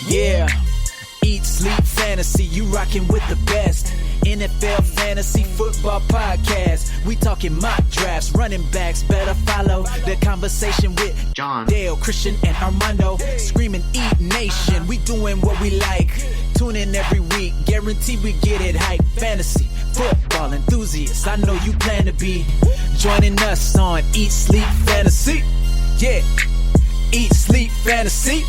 Yeah, eat, sleep, fantasy, you rockin' with the best. NFL Fantasy Football Podcast. We talking mock drafts, running backs, better follow the conversation with John, Dale, Christian, and Armando. Screaming Eat Nation, we doing what we like. Tune in every week, guarantee we get it hype. Fantasy, football enthusiasts, I know you plan to be joining us on Eat, Sleep, Fantasy. Yeah, Eat, Sleep, Fantasy.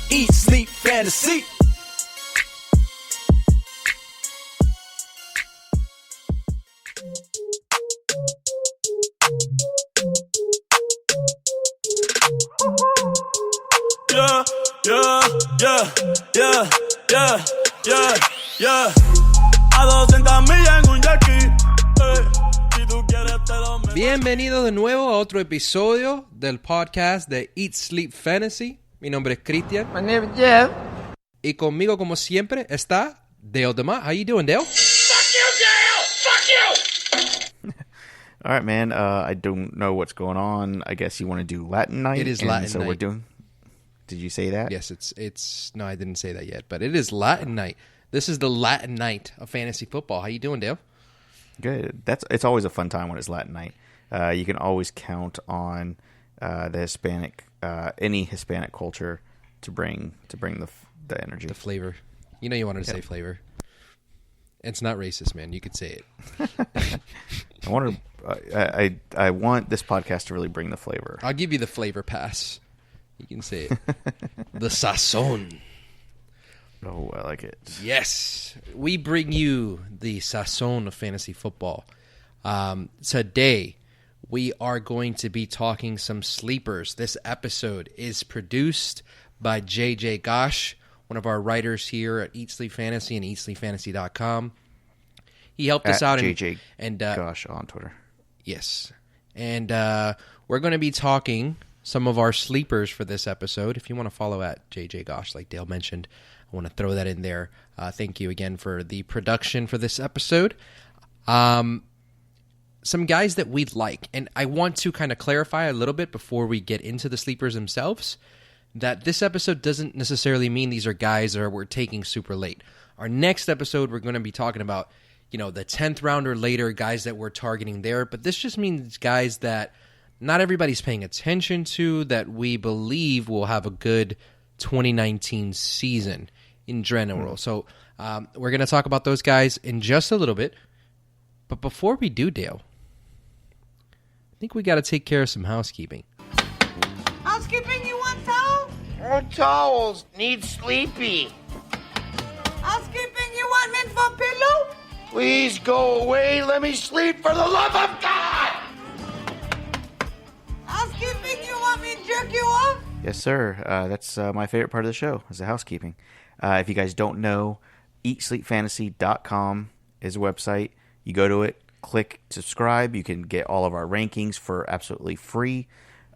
Eat, Sleep, Fantasy. Yeah. A 200 millas en un jet ski. Si tú quieres te lo meto. Bienvenidos de nuevo a otro episodio del podcast de Eat Sleep Fantasy. Mi nombre es Cristian. My name is Jeff. Y conmigo, como siempre, está Dale DeMott. How you doing, Dale? Fuck you, Dale! Fuck you! all right, man. I don't know what's going on. I guess you want to do Latin night. It is Latin so night. We're doing. Did you say that? Yes, it's. No, I didn't say that yet, but it is Latin night. This is the Latin night of fantasy football. How you doing, Dale? Good. It's always a fun time when it's Latin night. You can always count on the Hispanic, any Hispanic culture to bring the energy, The flavor. You know you wanted to say flavor. It's not racist, man. You could say it. I want this podcast to really bring the flavor. I'll give you the flavor pass. You can say it. The sazon. Oh, I like it. Yes. We bring you the sazon of fantasy football. Today, we are going to be talking some sleepers. This episode is produced by JJ Gosh, one of our writers here at Eat Sleep Fantasy and eatsleepfantasy.com. He helped us out. JJ and Gosh on Twitter. Yes. And we're going to be talking some of our sleepers for this episode. If you want to follow at JJ Gosh, like Dale mentioned, I want to throw that in there. Thank you again for the production for this episode. Some guys that we'd like, and I want to kind of clarify a little bit before we get into the sleepers themselves, that this episode doesn't necessarily mean these are guys that we're taking super late. Our next episode, we're going to be talking about, the 10th round or later, guys that we're targeting there, but this just means guys that not everybody's paying attention to, that we believe will have a good 2019 season in general. So we're going to talk about those guys in just a little bit. But before we do, Dale, I think we got to take care of some housekeeping. Housekeeping, you want towel? No towels. Need sleepy. Housekeeping, you want mint for pillow? Please go away. Let me sleep for the love of God. Housekeeping, you want me to jerk you off? Yes, sir. That's my favorite part of the show is the housekeeping. If you guys don't know, eatsleepfantasy.com is a website. You go to it, click subscribe. You can get all of our rankings for absolutely free.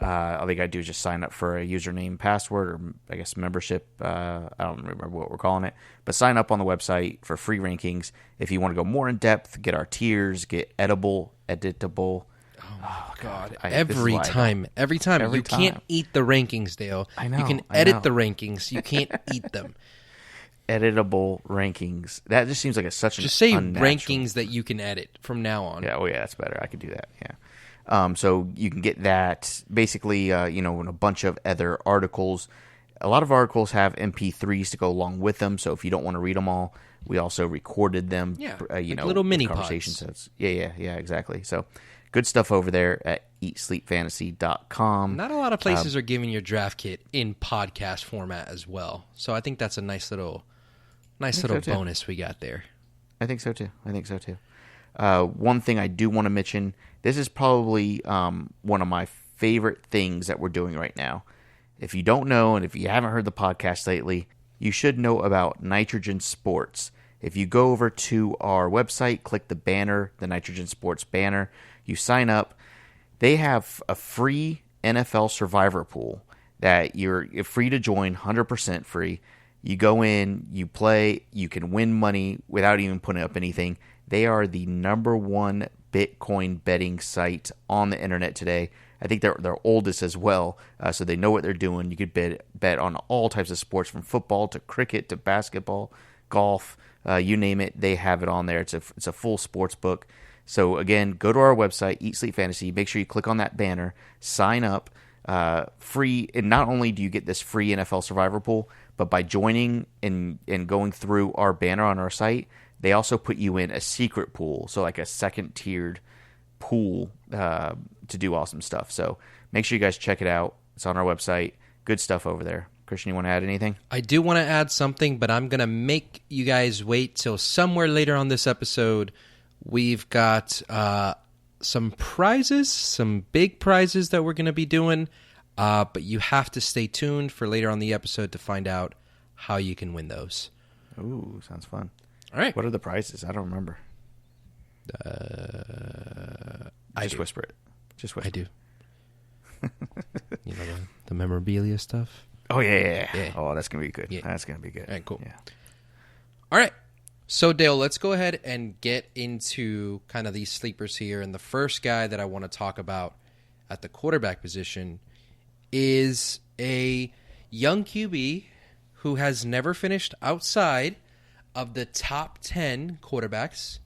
All you got to do is just sign up for a username, password, or I guess membership. I don't remember what we're calling it. But sign up on the website for free rankings. If you want to go more in depth, get our tiers, get editable. Oh, God. Every time. You can't eat the rankings, Dale. I know. You can edit the rankings. You can't eat them. Editable rankings. That just seems like such an Just say unnatural... rankings that you can edit from now on. Yeah, that's better. I could do that, yeah. So you can get that, basically, in a bunch of other articles. A lot of articles have MP3s to go along with them, so if you don't want to read them all, we also recorded them. Yeah, little mini conversation pods. sets. Yeah, exactly. So good stuff over there at eatsleepfantasy.com. Not a lot of places are giving your draft kit in podcast format as well. So I think that's a nice little bonus we got there. I think so too. One thing I do want to mention, this is probably one of my favorite things that we're doing right now. If you don't know, and if you haven't heard the podcast lately, you should know about Nitrogen Sports. If you go over to our website, click the banner, the Nitrogen Sports banner, you sign up. They have a free NFL Survivor pool that you're free to join, 100% free. You go in, you play, you can win money without even putting up anything. They are the number one Bitcoin betting site on the internet today. I think they're oldest as well, so they know what they're doing. You could bet on all types of sports, from football to cricket to basketball, golf, you name it. They have it on there. It's a full sports book. So again, go to our website, Eat Sleep Fantasy. Make sure you click on that banner, sign up, free. And not only do you get this free NFL Survivor pool, but by joining and going through our banner on our site, they also put you in a secret pool, so like a second tiered pool to do awesome stuff. So make sure you guys check it out. It's on our website. Good stuff over there. Christian, you want to add anything? I do want to add something, but I'm going to make you guys wait till somewhere later on this episode. We've got some prizes, some big prizes that we're going to be doing, but you have to stay tuned for later on the episode to find out how you can win those. Ooh, sounds fun. All right. What are the prizes? I don't remember. Just whisper it. Just whisper. I do. You know, the memorabilia stuff. Oh, yeah. Oh, that's going to be good. Yeah. That's going to be good. All right, cool. Yeah. All right. So, Dale, let's go ahead and get into kind of these sleepers here. And the first guy that I want to talk about at the quarterback position is a young QB who has never finished outside of the top 10 quarterbacks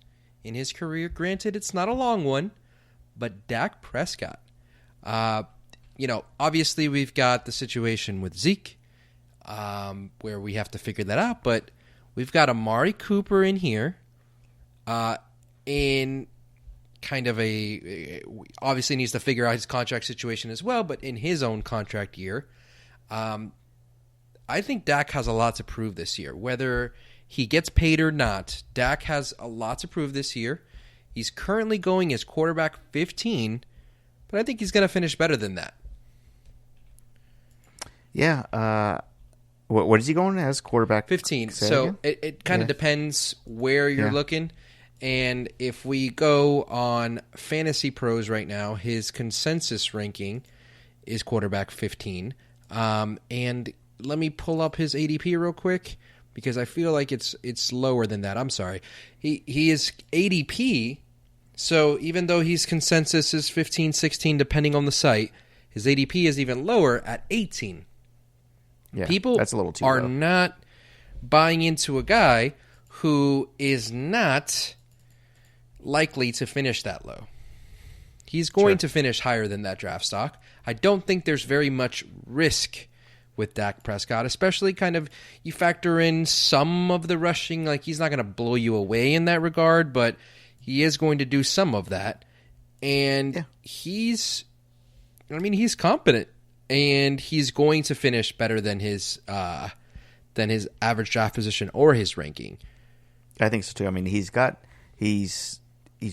in his career. Granted, it's not a long one, but Dak Prescott. Obviously we've got the situation with Zeke, where we have to figure that out, but we've got Amari Cooper in here, in kind of obviously needs to figure out his contract situation as well, but in his own contract year, I think Dak has a lot to prove this year. Whether he gets paid or not, Dak has a lot to prove this year. He's currently going as quarterback 15, but I think he's going to finish better than that. Yeah. What is he going as, quarterback? 15. So it kind of depends where you're looking. And if we go on Fantasy Pros right now, his consensus ranking is quarterback 15. And let me pull up his ADP real quick, because I feel like it's lower than that. I'm sorry. He is ADP, so even though his consensus is 15, 16, depending on the site, his ADP is even lower at 18. Yeah, People that's a little too are low. not buying into a guy who is not likely to finish that low. He's going to finish higher than that draft stock. I don't think there's very much risk with Dak Prescott, especially kind of you factor in some of the rushing. Like, he's not going to blow you away in that regard, but he is going to do some of that. And he's competent, and he's going to finish better than his average draft position or his ranking. I think so too. I mean, he's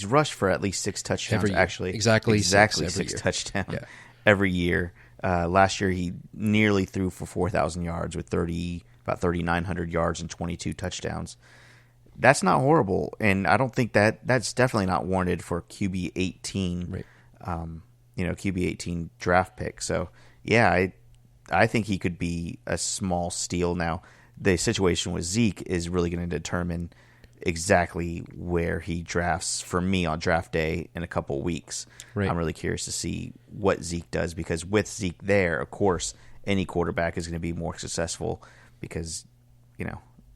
rushed for at least 6 touchdowns. Every year. Actually, Exactly 6 year. touchdowns every year. Last year, he nearly threw for 4,000 yards with about 3,900 yards and 22 touchdowns. That's not horrible, and I don't think that's definitely not warranted for QB 18. Right. QB 18 draft pick. So yeah, I think he could be a small steal. Now, the situation with Zeke is really going to determine exactly where he drafts for me on draft day in a couple of weeks. Right. I'm really curious to see what Zeke does, because with Zeke there, of course, any quarterback is going to be more successful because,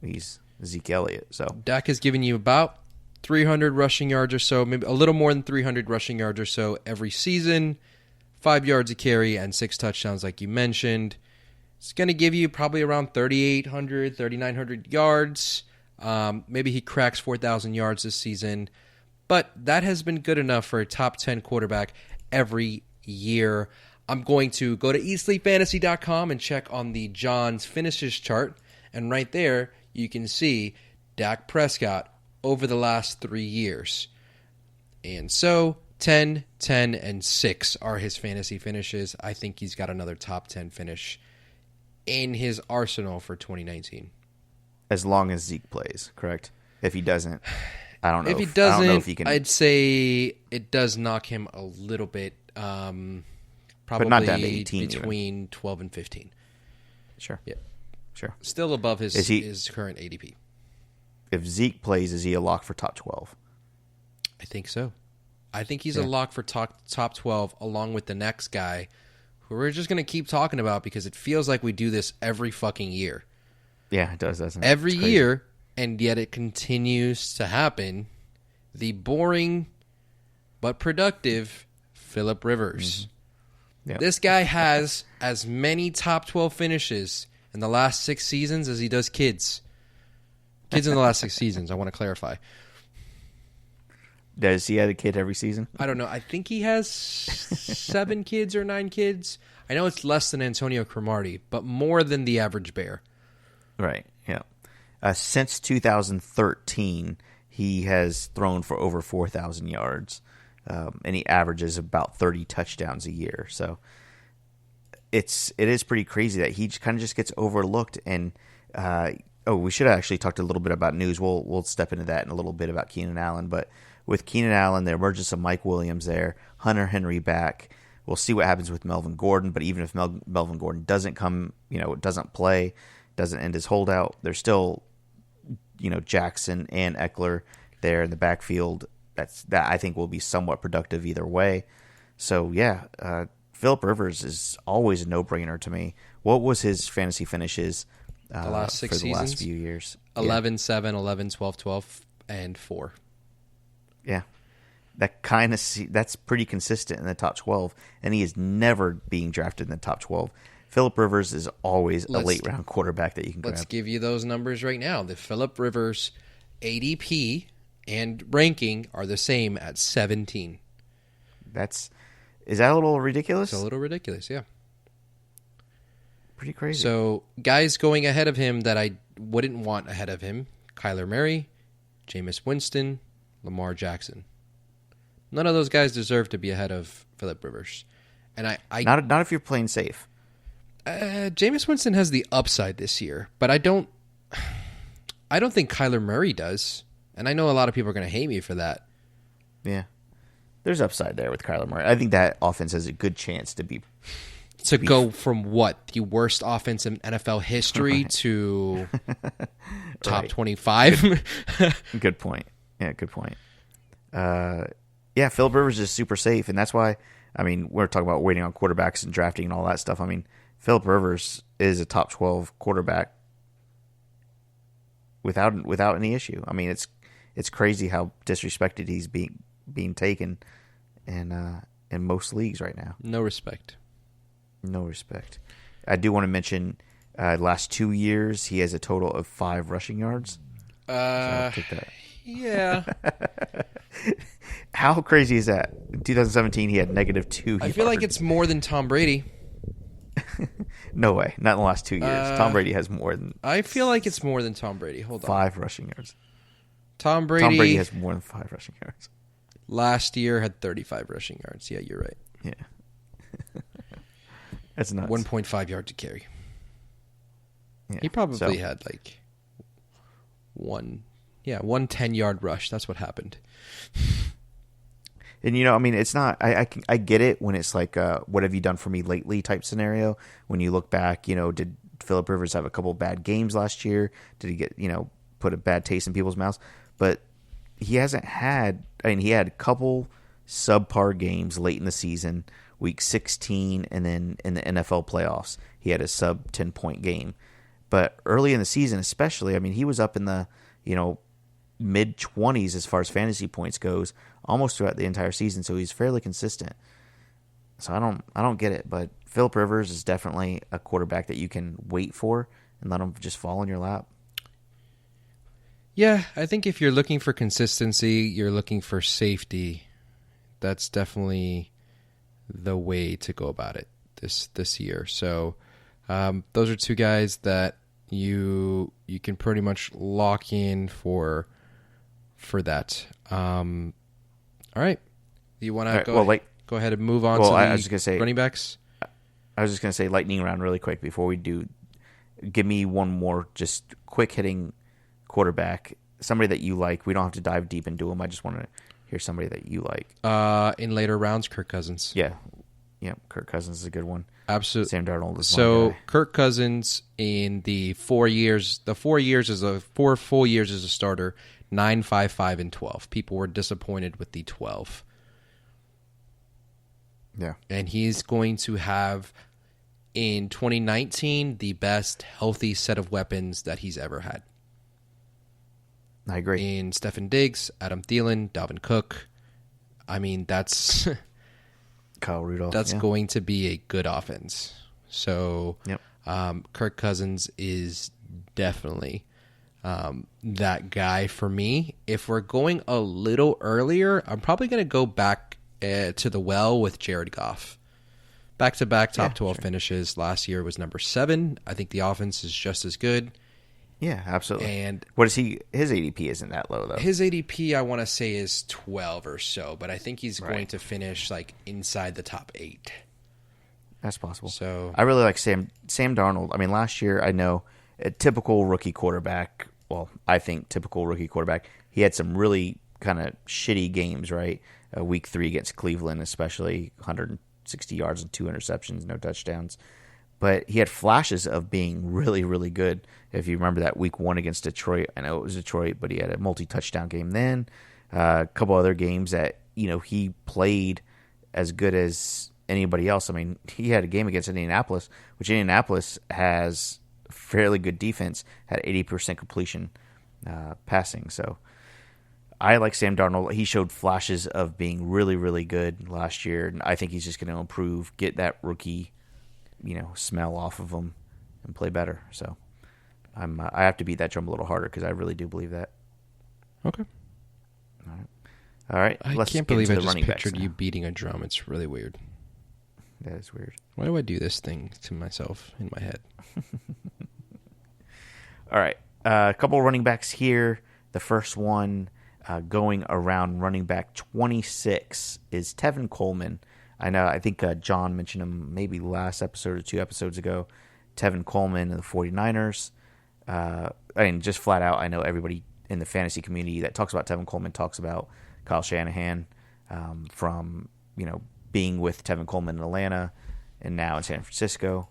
he's Zeke Elliott. So Dak has given you about 300 rushing yards or so, maybe a little more than 300 rushing yards or so every season, 5 yards a carry and 6 touchdowns like you mentioned. It's going to give you probably around 3,800, 3,900 yards. Maybe he cracks 4,000 yards this season, but that has been good enough for a top 10 quarterback every year. I'm going to go to eatsleepfantasy.com and check on the John's finishes chart, and right there you can see Dak Prescott over the last 3 years. And so 10, 10, and 6 are his fantasy finishes. I think he's got another top 10 finish in his arsenal for 2019. as long as Zeke plays, correct? If he doesn't, I don't know. If he doesn't, I don't know if he can. I'd say it does knock him a little bit. Probably not down to 18 between 12 and 15. Sure. Yeah. Sure. Still above his current ADP. If Zeke plays, is he a lock for top 12? I think so. I think he's a lock for top 12 along with the next guy who we're just going to keep talking about because it feels like we do this every fucking year. Yeah, it does, doesn't it? Every year, and yet it continues to happen. The boring but productive Phillip Rivers. Yep. This guy has as many top 12 finishes in the last 6 seasons as he does kids. Kids in the last 6 seasons, I want to clarify. Does he have a kid every season? I don't know. I think he has 7 kids or 9 kids. I know it's less than Antonio Cromartie, but more than the average Bear. Right, yeah. Since 2013, he has thrown for over 4,000 yards, and he averages about 30 touchdowns a year. So it is pretty crazy that he kind of just gets overlooked. And we should have actually talked a little bit about news. We'll step into that in a little bit about Keenan Allen, but with Keenan Allen, the emergence of Mike Williams there, Hunter Henry back. We'll see what happens with Melvin Gordon, but even if Melvin Gordon doesn't come, doesn't play, doesn't end his holdout, there's still, Jackson and Eckler there in the backfield. That I think will be somewhat productive either way. So, Phillip Rivers is always a no-brainer to me. What was his fantasy finishes the last 6 for the seasons? last few years? 11, 7, 11, 12, 12, and 4. Yeah, that's pretty consistent in the top 12, and he is never being drafted in the top 12. Phillip Rivers is always a late round quarterback that you can grab. Let's give you those numbers right now. The Phillip Rivers ADP and ranking are the same at 17. Is that a little ridiculous? It's a little ridiculous, yeah. Pretty crazy. So guys going ahead of him that I wouldn't want ahead of him: Kyler Murray, Jameis Winston, Lamar Jackson. None of those guys deserve to be ahead of Phillip Rivers. And not if you're playing safe. Jameis Winston has the upside this year, but I don't think Kyler Murray does. And I know a lot of people are going to hate me for that. Yeah. There's upside there with Kyler Murray. I think that offense has a good chance to go from what? The worst offense in NFL history to top 25? Good point. Yeah, good point. Phillip Rivers is super safe, and that's why, we're talking about waiting on quarterbacks and drafting and all that stuff. Phillip Rivers is a top 12 quarterback without any issue. It's crazy how disrespected he's being taken in most leagues right now. No respect. No respect. I do want to mention last 2 years he has a total of 5 rushing yards. So I'll take that. Yeah. How crazy is that? In 2017 he had -2 yards. I feel like it's more than Tom Brady. No way. Not in the last 2 years. Tom Brady has more than... I feel like it's more than Tom Brady. Hold on. 5 rushing yards. Tom Brady has more than 5 rushing yards. Last year had 35 rushing yards. Yeah, you're right. Yeah. That's nuts. 1.5 yards to carry. Yeah. He probably had one 10-yard rush. That's what happened. And it's not. I get it when it's like, what have you done for me lately type scenario. When you look back, did Phillip Rivers have a couple bad games last year? Did he get put a bad taste in people's mouths? But he hasn't had. He had a couple subpar games late in the season, week 16, and then in the NFL playoffs, he had a sub 10-point game. But early in the season, especially, he was up in the mid 20s as far as fantasy points goes, almost throughout the entire season. So he's fairly consistent. So I don't get it, but Phillip Rivers is definitely a quarterback that you can wait for and let him just fall in your lap. Yeah, I think if you're looking for consistency, you're looking for safety, that's definitely the way to go about it this year. So those are 2 guys that you can pretty much lock in for that. All right. Do you want to go ahead and move on to the running backs? I was just going to say lightning round really quick before we do. Give me one more just quick hitting quarterback, somebody that you like. We don't have to dive deep into them. I just want to hear somebody that you like. In later rounds, Kirk Cousins. Yeah, Kirk Cousins is a good one. Absolutely. Sam Darnold is so one guy. Kirk Cousins in the 4 years, 4 full years as a starter, 9, 5, 5, and 12. People were disappointed with the 12. Yeah. And he's going to have, in 2019, the best healthy set of weapons that he's ever had. I agree. In Stefan Diggs, Adam Thielen, Dalvin Cook. I mean, that's Kyle Rudolph. that's going to be a good offense. So Yep. Kirk Cousins is definitely that guy for me. If we're going a little earlier, I'm probably going to go back to the well with Jared Goff. Back-to-back top 12 finishes. Last year was number 7. I think the offense is just as good. Yeah, absolutely. And what is he? His ADP isn't that low though. his ADP, I want to say, is 12 or so, but I think he's going to finish like inside the top 8. That's possible. So I really like Sam Darnold. I mean, last year, I know a typical rookie quarterback. Well, I think typical rookie quarterback. He had some really kind of shitty games, right? Week 3 against Cleveland, especially 160 yards and 2 interceptions, no touchdowns. But he had flashes of being really, really good. If you remember that week 1 against Detroit, I know it was Detroit, but he had a multi-touchdown game then. A couple other games that, he played as good as anybody else. I mean, he had a game against Indianapolis, which Indianapolis has fairly good defense, had 80% completion passing. So I like Sam Darnold. He showed flashes of being really, really good last year, and I think he's just going to improve, get that rookie smell off of him and play better. So I have to beat that drum a little harder because I really do believe that. Okay. All right. I Let's can't get believe into I the just running backs pictured now. you beating a drum. It's really weird. That is weird. Why do I do this thing to myself in my head? All right. A couple running backs here. The first one going around running back 26 is Tevin Coleman. I think John mentioned him maybe last episode or 2 episodes ago. Tevin Coleman and the 49ers. Just flat out, I know everybody in the fantasy community that talks about Tevin Coleman talks about Kyle Shanahan from, being with Tevin Coleman in Atlanta and now in San Francisco.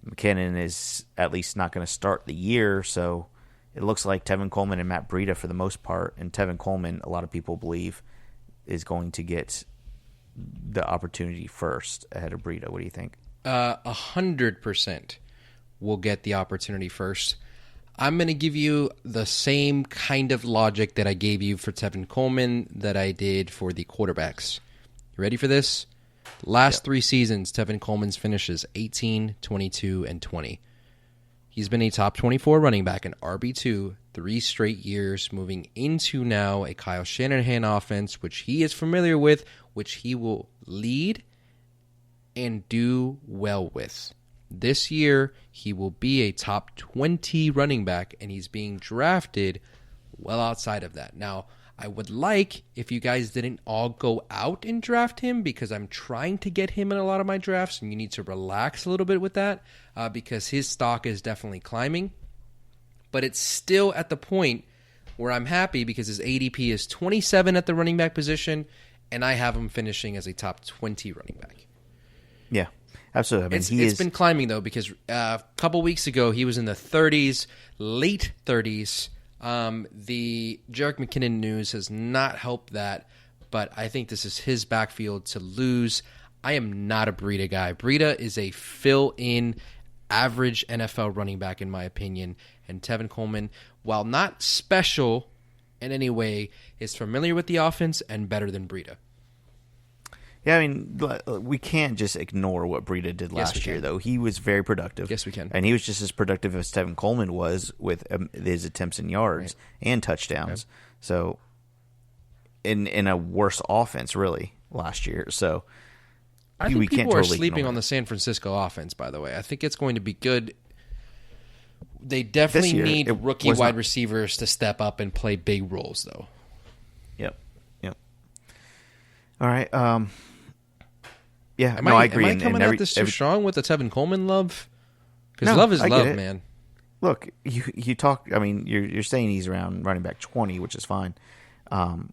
McKinnon is at least not going to start the year, so it looks like Tevin Coleman and Matt Brito for the most part. And Tevin Coleman, a lot of people believe, is going to get the opportunity first ahead of Brito. What do you think? 100% will get the opportunity first. I'm going to give you the same kind of logic that I gave you for Tevin Coleman that I did for the quarterbacks. You ready for this? Last 3 seasons, Tevin Coleman's finishes 18, 22, and 20. He's been a top 24 running back, an RB2, 3 straight years, moving into now a Kyle Shanahan offense, which he is familiar with, which he will lead and do well with. This year, he will be a top 20 running back, and he's being drafted well outside of that. Now, I would like if you guys didn't all go out and draft him, because I'm trying to get him in a lot of my drafts, and you need to relax a little bit with that because his stock is definitely climbing. But it's still at the point where I'm happy because his ADP is 27 at the running back position, and I have him finishing as a top 20 running back. Yeah, absolutely. I mean, It's been climbing, though, because a couple weeks ago he was in the 30s, late 30s. The Jerick McKinnon news has not helped that, but I think this is his backfield to lose. I am not a Brito guy. Brito is a fill-in average NFL running back, in my opinion, and Tevin Coleman, while not special in any way, is familiar with the offense and better than Brito. Yeah, I mean, we can't just ignore what Brito did last year, though. He was very productive. Yes, we can. And he was just as productive as Tevin Coleman was with his attempts and yards and touchdowns. Okay. So, in a worse offense, really, last year. So, I think we people can't are totally sleeping ignore on the San Francisco offense, by the way. I think it's going to be good. They definitely need rookie wide receivers to step up and play big roles, though. Yep. All right. Yeah, I agree. Am I coming at this too strong with the Tevin Coleman love? Because No, love is I get love, it. man. Look, you talk. I mean, you're saying he's around running back 20, which is fine. Well,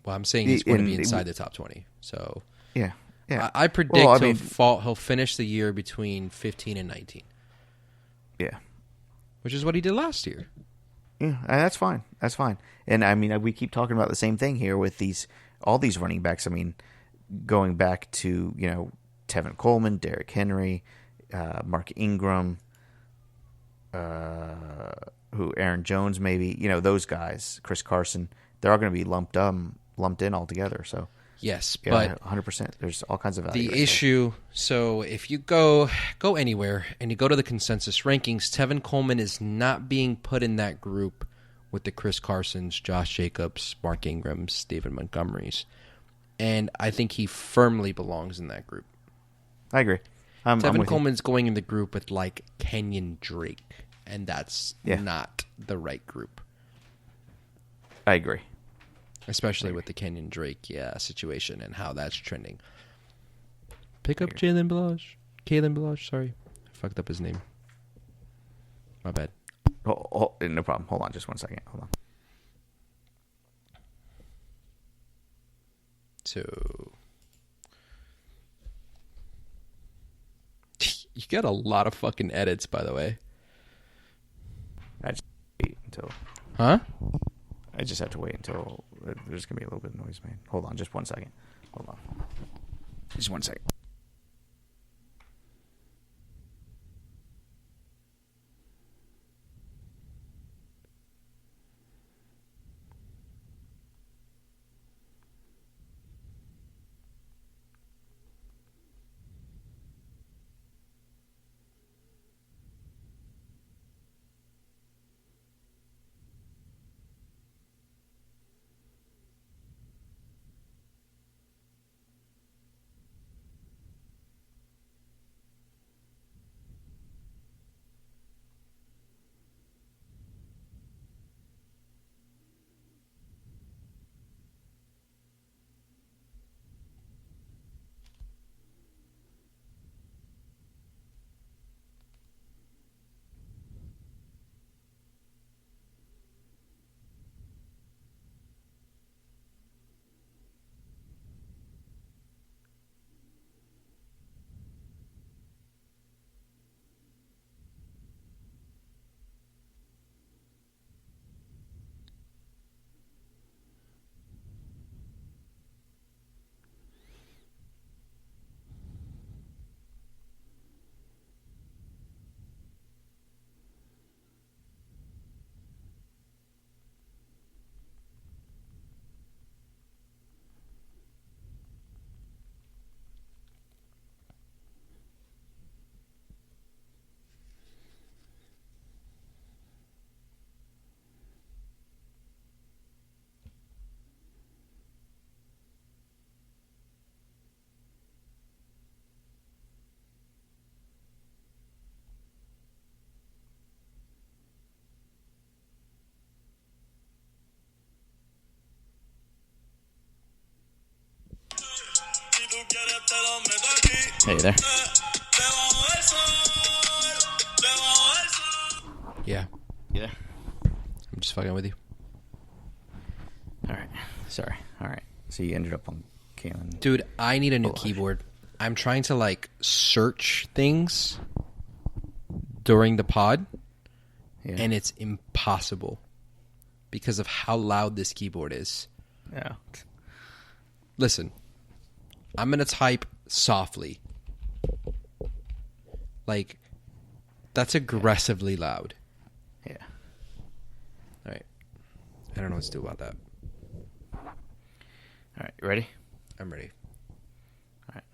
I'm saying he's going to be inside the top 20. So yeah. I predict he'll finish the year between 15 and 19. Yeah, which is what he did last year. Yeah, that's fine. That's fine. And I mean, we keep talking about the same thing here with all these running backs. I mean, going back to, Tevin Coleman, Derrick Henry, Mark Ingram, Aaron Jones maybe, those guys, Chris Carson, they're all going to be lumped in all together. So Yes, yeah, but 100%. There's all kinds of value. the issue, so if you go anywhere and you go to the consensus rankings, Tevin Coleman is not being put in that group with the Chris Carsons, Josh Jacobs, Mark Ingrams, David Montgomerys. And I think he firmly belongs in that group. I agree. Tevin Coleman's going in the group with like Kenyon Drake, and that's not the right group. I agree. Especially with the Kenyon Drake situation and how that's trending. Pick up Kalen Balazs, sorry. I fucked up his name. My bad. No problem. Hold on just 1 second. Hold on. So... You got a lot of fucking edits, by the way. I just wait until... Huh? I just have to wait until there's going to be a little bit of noise made. Hold on just 1 second. Hold on. Just 1 second. Hey there. Yeah. Yeah. I'm just fucking with you. All right. Sorry. All right. So you ended up on Kalen. Dude, I need a new keyboard. I'm trying to like search things during the pod, and it's impossible because of how loud this keyboard is. Yeah. Listen, I'm going to type softly. Like, that's aggressively loud. Yeah. All right. I don't know what to do about that. All right. You ready? I'm ready. All right.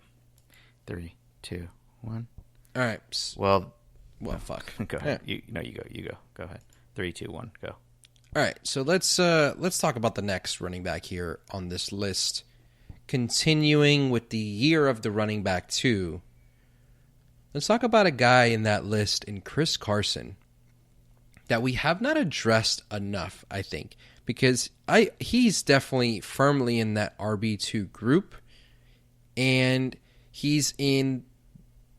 3, 2, 1. All right. Well, fuck. Go ahead. You go. You go. Go ahead. 3, 2, 1. Go. All right. So let's talk about the next running back here on this list. Continuing with the year of the running back 2. Let's talk about a guy in that list, in Chris Carson, that we have not addressed enough, I think, because he's definitely firmly in that RB2 group, and he's in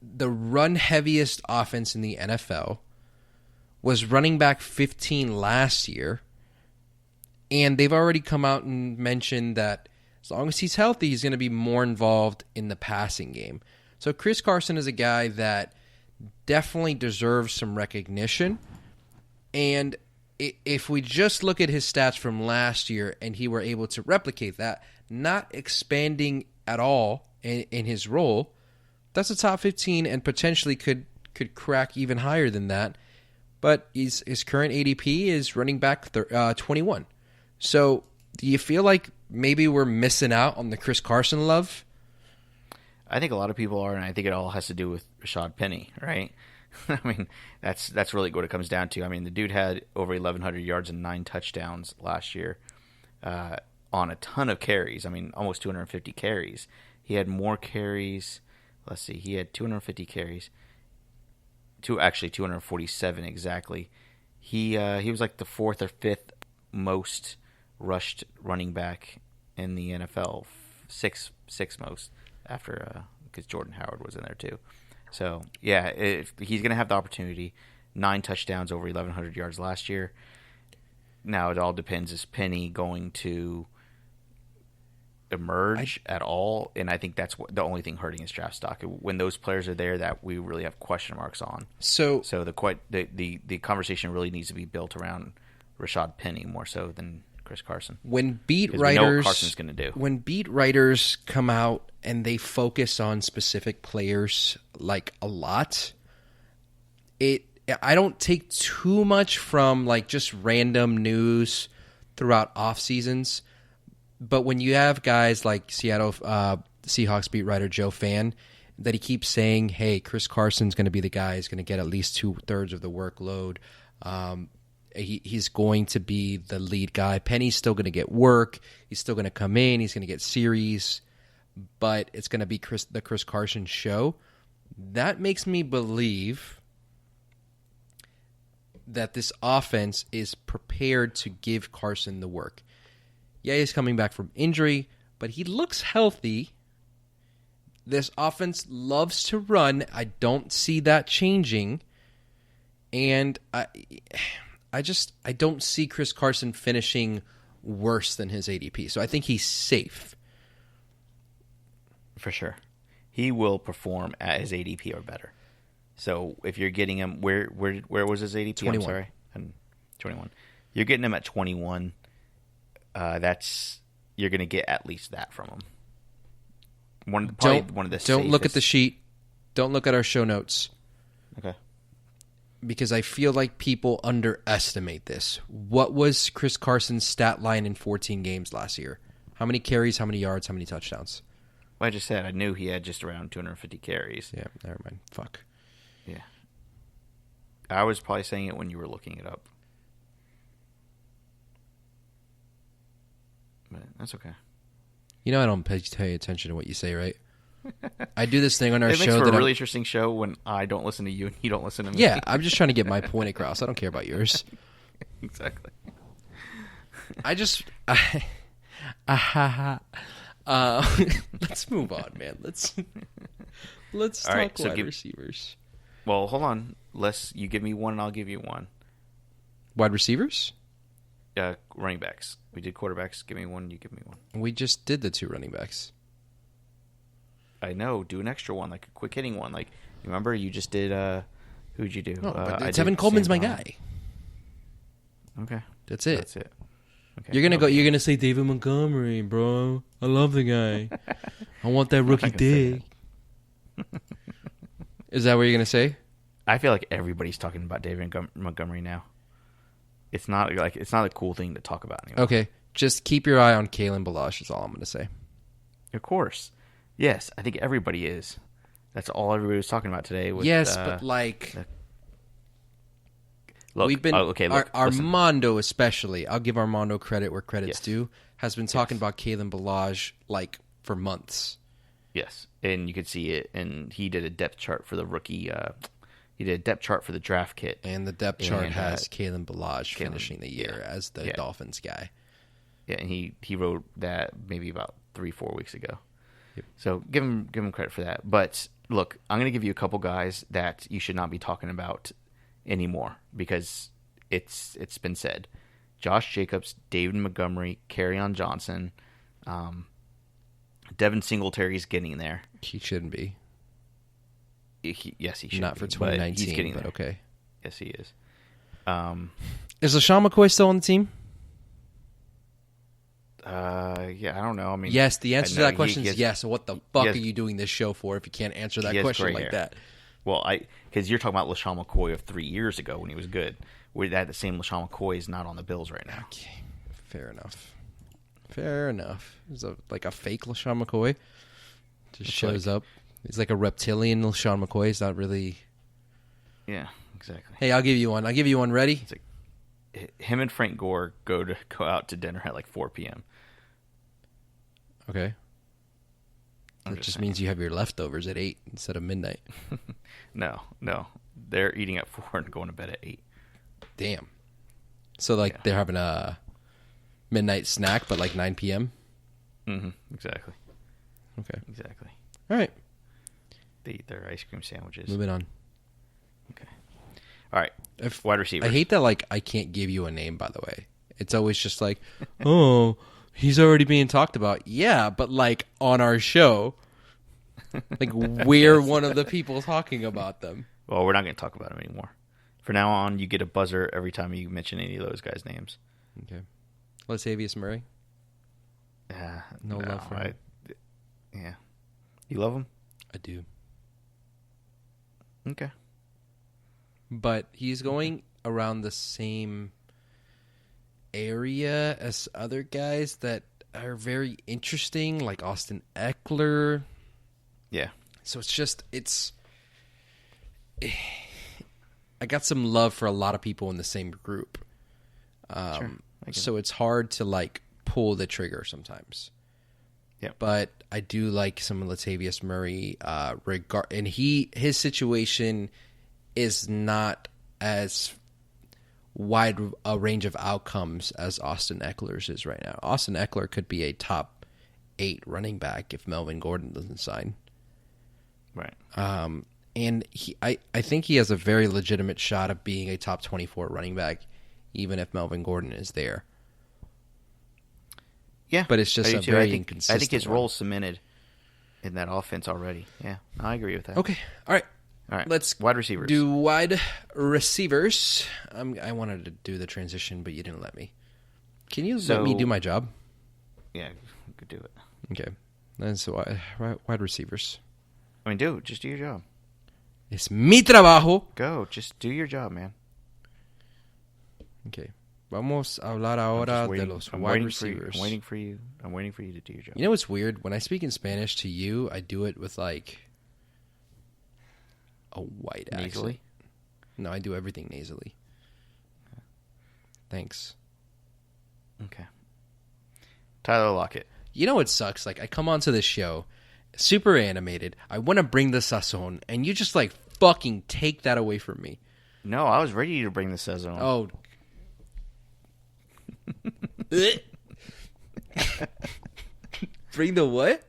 the run heaviest offense in the NFL, was running back 15 last year, and they've already come out and mentioned that as long as he's healthy, he's going to be more involved in the passing game. So Chris Carson is a guy that definitely deserves some recognition. And if we just look at his stats from last year and he were able to replicate that, not expanding at all in his role, that's a top 15 and potentially could crack even higher than that. But his current ADP is running back 21. So do you feel like maybe we're missing out on the Chris Carson love? I think a lot of people are, and I think it all has to do with Rashad Penny, right? I mean, that's really what it comes down to. I mean, the dude had over 1,100 yards and 9 touchdowns last year on a ton of carries. I mean, almost 250 carries. He had more carries. Let's see. He had 250 carries. Actually 247 exactly. He was like the 4th or 5th most rushed running back in the NFL, sixth most after because Jordan Howard was in there too. So yeah, if he's going to have the opportunity. 9 touchdowns over 1,100 yards last year. Now it all depends: is Penny going to emerge at all? And I think that's the only thing hurting his draft stock when those players are there that we really have question marks on. So the conversation really needs to be built around Rashad Penny more so than Chris Carson. When beat we know what writers Carson's going to do. When beat writers come out and they focus on specific players like a lot, I don't take too much from like just random news throughout off seasons. But when you have guys like Seattle Seahawks beat writer Joe Fan, that he keeps saying, hey, Chris Carson's going to be the guy who's going to get at least 2/3 of the workload. He's going to be the lead guy. Penny's still going to get work. He's still going to come in. He's going to get series. But it's going to be the Chris Carson show. That makes me believe that this offense is prepared to give Carson the work. Yeah, he's coming back from injury, but he looks healthy. This offense loves to run. I don't see that changing. And I don't see Chris Carson finishing worse than his ADP. So I think he's safe. For sure. He will perform at his ADP or better. So if you're getting him, where was his ADP? 21. I'm sorry. 21. You're getting him at 21. You're going to get at least that from him. One of the don't look at the sheet. Don't look at our show notes. Okay. Because I feel like people underestimate this. What was Chris Carson's stat line in 14 games last year? How many carries, how many yards, how many touchdowns? Well, I just said I knew he had just around 250 carries. Yeah, never mind. Fuck. Yeah. I was probably saying it when you were looking it up. But that's okay. You know I don't pay attention to what you say, right? I do this thing on our it show. Makes for a really interesting show when I don't listen to you and you don't listen to me. Yeah, I'm just trying to get my point across. I don't care about yours. Exactly. Let's move on, man. Let's talk right, so wide receivers. Well, hold on. You give me one and I'll give you one. Wide receivers? Running backs. We did quarterbacks. Give me one. You give me one. We just did the 2 running backs. I know. Do an extra one, like a quick hitting one. Like, remember you just did. Who'd you do? No, Tevin Coleman's my guy. Okay, that's it. That's it. Okay. You're gonna say David Montgomery, bro. I love the guy. I want that rookie dig. Is that what you're gonna say? I feel like everybody's talking about David Montgomery now. It's not a cool thing to talk about anymore. Okay, just keep your eye on Kalen Balash is all I'm going to say. Of course. Yes, I think everybody is. That's all everybody was talking about today. Yes, but like... Look, we've been... okay, look, Armando especially, I'll give Armando credit where credit's due, has been talking about Kalen Balash like for months. Yes, and you could see it, and he did a depth chart for the rookie... He did a depth chart for the draft kit. And the depth chart has Kalen Balash finishing the year as the Dolphins guy. Yeah, and he wrote that maybe about 3-4 weeks ago. Yep. So give him credit for that. But look, I'm going to give you a couple guys that you should not be talking about anymore because it's been said. Josh Jacobs, David Montgomery, Kerryon Johnson, Devin Singletary's getting there. He shouldn't be. Yes, he should. Not for be, 2019, he's getting but there. Okay. Yes, he is. Is LaShawn McCoy still on the team? Yeah, I don't know. I mean, Yes, the answer to that question is has, yes. So what the fuck has, are you doing this show for if you can't answer that he has question gray like hair. that? Well, because you're talking about LaShawn McCoy of 3 years ago when he was good. That the same LaShawn McCoy is not on the Bills right now. Okay, fair enough. Fair enough. There's like a fake LaShawn McCoy. Just shows up. He's like a reptilian LaShawn McCoy. He's not really. Yeah, exactly. Hey, I'll give you one. I'll give you one. Ready? It's like him and Frank Gore go out to dinner at like 4 p.m. Okay. That just means you have your leftovers at 8 instead of midnight. No. They're eating at 4 and going to bed at 8. Damn. So, like, they're having a midnight snack, but like 9 p.m.? Mm-hmm. Exactly. Okay. Exactly. All right. They eat their ice cream sandwiches. Moving on. Okay. All right. Wide receivers. I hate that, like, I can't give you a name, by the way. It's always just like, oh, he's already being talked about. Yeah, but, like, on our show, like, we're one of the people talking about them. Well, we're not going to talk about them anymore. From now on, you get a buzzer every time you mention any of those guys' names. Okay. Latavius Murray? No love for him. Yeah. You love him? I do. Okay. But he's going around the same area as other guys that are very interesting, like Austin Eckler. Yeah. So I got some love for a lot of people in the same group. Sure. So it's hard to, like, pull the trigger sometimes. Yeah. But I do like some of Latavius Murray. And his situation is not as wide a range of outcomes as Austin Eckler's is right now. Austin Eckler could be a top 8 running back if Melvin Gordon doesn't sign. Right. And I think he has a very legitimate shot of being a top 24 running back, even if Melvin Gordon is there. Yeah. But it's just very inconsistent. I think his role's cemented in that offense already. Yeah. I agree with that. Okay. All right. Let's wide receivers. do wide receivers. I wanted to do the transition, but you didn't let me. Can you let me do my job? Yeah, you could do it. Okay. That's wide receivers. I mean, just do your job. Es mi trabajo. Go. Just do your job, man. Okay. Vamos a hablar ahora de los wide receivers. I'm waiting for you to do your job. You know what's weird? When I speak in Spanish to you, I do it with, like, a white accent. Nasally? No, I do everything nasally. Thanks. Okay. Tyler Lockett. You know what sucks? Like, I come onto this show, super animated. I want to bring the sazon, and you just, like, fucking take that away from me. No, I was ready to bring the sazon. Oh. Bring the what?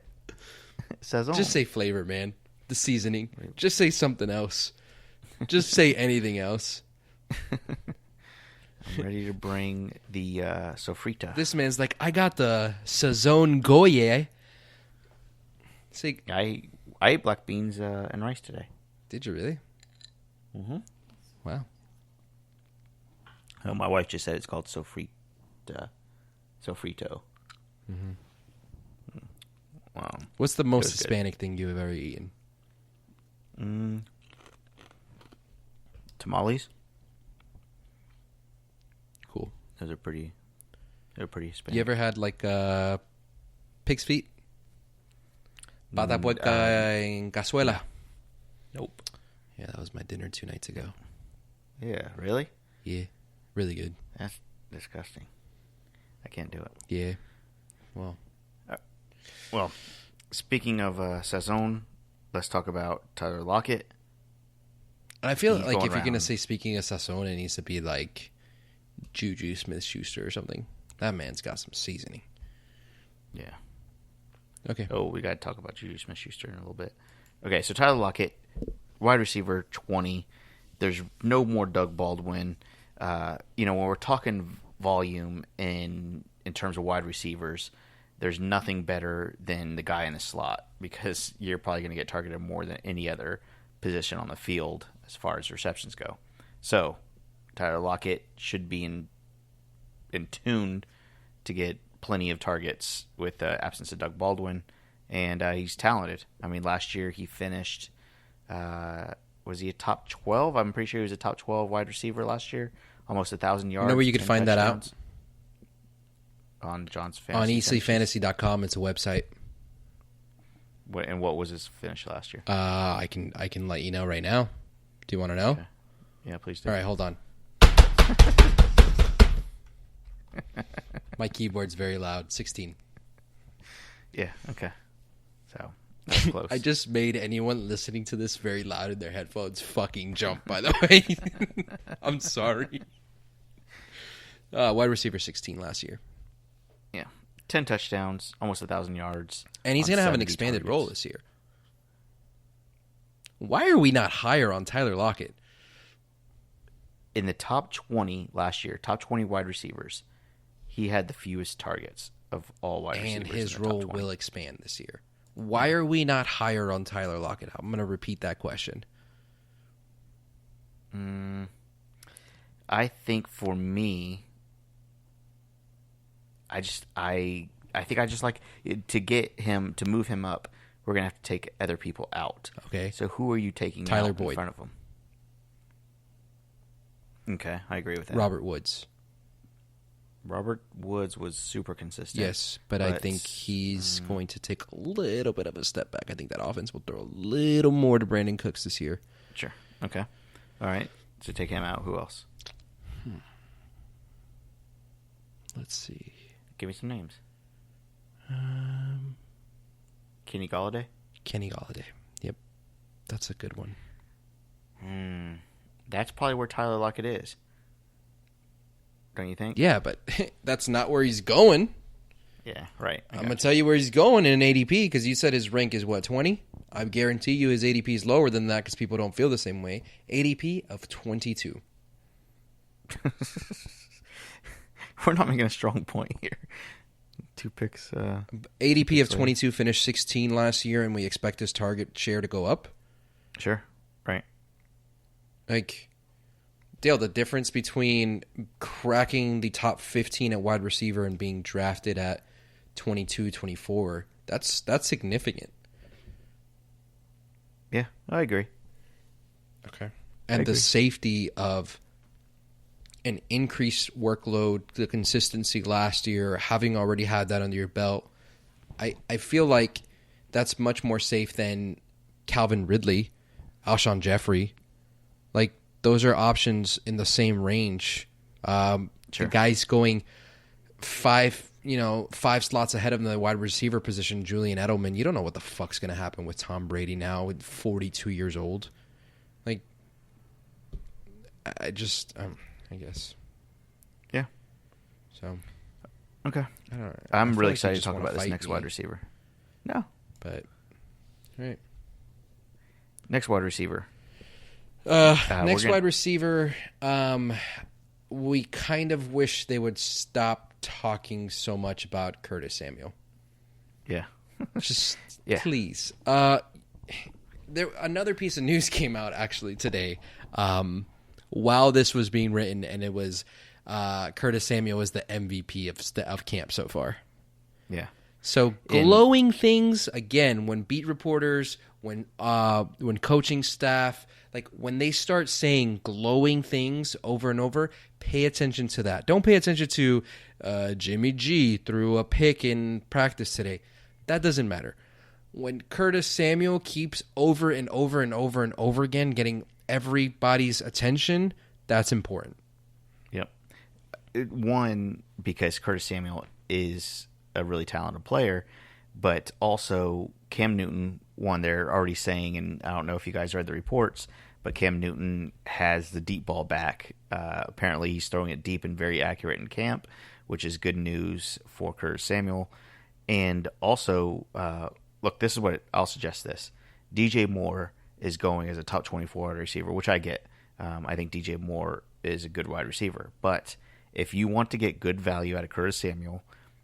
Sazon. Just say flavor, man. The seasoning. Just say something else. Just say anything else. I'm ready to bring the sofrita. This man's like, I got the sazon goye. Say, I ate black beans and rice today. Did you really? Mm-hmm. Wow. Oh, my wife just said it's called sofrita. Sofrito. Mm-hmm. Wow. What's the most Hispanic thing you've ever eaten? Tamales. Cool. They're pretty Hispanic. You ever had, like, pig's feet? Pata puerca en cazuela. Nope. Yeah, that was my dinner 2 nights ago. Yeah, really? Yeah, really good. That's disgusting. I can't do it. Yeah. Well. Well, speaking of sazon, let's talk about Tyler Lockett. I feel He's like going if you're going to around. say speaking of sazon, it needs to be like Juju Smith-Schuster or something. That man's got some seasoning. Yeah. Okay. Oh, we got to talk about Juju Smith-Schuster in a little bit. Okay, so Tyler Lockett, wide receiver, 20. There's no more Doug Baldwin. When we're talking volume in terms of wide receivers, there's nothing better than the guy in the slot because you're probably going to get targeted more than any other position on the field as far as receptions go. So Tyler Lockett should be in tune to get plenty of targets with the absence of Doug Baldwin, and he's talented. I mean, last year he finished, was he a top 12? I'm pretty sure he was a top 12 wide receiver last year, almost 1,000 yards. You know where you could 10 find touchdowns. that out? On John's On fantasy. easlyfantasy.com. It's a website. And what was his finish last year? I can let you know right now. Do you want to know? Okay. Yeah, please do. All right, hold on. My keyboard's very loud. 16. Yeah, okay. So, that's close. I just made anyone listening to this very loud in their headphones fucking jump, by the way. I'm sorry. Wide receiver 16 last year. Yeah. 10 touchdowns, almost 1,000 yards. And he's going to have an expanded role this year. Why are we not higher on Tyler Lockett? In the top 20 last year, top 20 wide receivers, he had the fewest targets of all wide receivers. And his in the top role 20. will expand this year. Why are we not higher on Tyler Lockett? I'm going to repeat that question. I think for me, I think I just like to get him to move him up. We're gonna have to take other people out. Okay. So who are you taking Tyler out Boyd. in front of him? Okay, I agree with that. Robert Woods. Robert Woods was super consistent. Yes, but I think he's going to take a little bit of a step back. I think that offense will throw a little more to Brandon Cooks this year. Sure. Okay. All right. So take him out. Who else? Let's see. Give me some names. Kenny Golladay? Kenny Golladay. Yep. That's a good one. That's probably where Tyler Lockett is. Don't you think? Yeah, but that's not where he's going. Yeah, right. I'm going to tell you where he's going in an ADP because you said his rank is, what, 20? I guarantee you his ADP is lower than that because people don't feel the same way. ADP of 22. We're not making a strong point here. 2 picks. ADP of 22, finished 16 last year, and we expect his target share to go up. Sure. Right. Like, Dale, the difference between cracking the top 15 at wide receiver and being drafted at 22, 24, that's significant. Yeah, I agree. Okay. And the safety of an increased workload, the consistency last year, having already had that under your belt, I feel like that's much more safe than Calvin Ridley, Alshon Jeffrey. Like, those are options in the same range. Sure. The guy's going five slots ahead of the wide receiver position, Julian Edelman. You don't know what the fuck's going to happen with Tom Brady now, with 42 years old. Like, I guess. Yeah. So. Okay. I I'm feel really like you excited to just talk wanna about this fight next me, wide receiver. No. But, all right. Next wide receiver. Next wide receiver, we kind of wish they would stop talking so much about Curtis Samuel. Yeah. Just Yeah. please. Another piece of news came out actually today while this was being written, and it was Curtis Samuel was the MVP of camp so far. Yeah. So glowing things again when beat reporters, when coaching staff, like when they start saying glowing things over and over, pay attention to that. Don't pay attention to Jimmy G threw a pick in practice today. That doesn't matter. When Curtis Samuel keeps over and over and over and over again getting everybody's attention, that's important. Yep. One, because Curtis Samuel is a really talented player, but also Cam Newton, one, they're already saying, and I don't know if you guys read the reports, but Cam Newton has the deep ball back. Apparently he's throwing it deep and very accurate in camp, which is good news for Curtis Samuel. And also, look, this is what I'll suggest this. DJ Moore is going as a top 24 wide receiver, which I get. I think DJ Moore is a good wide receiver. But if you want to get good value out of Curtis Samuel,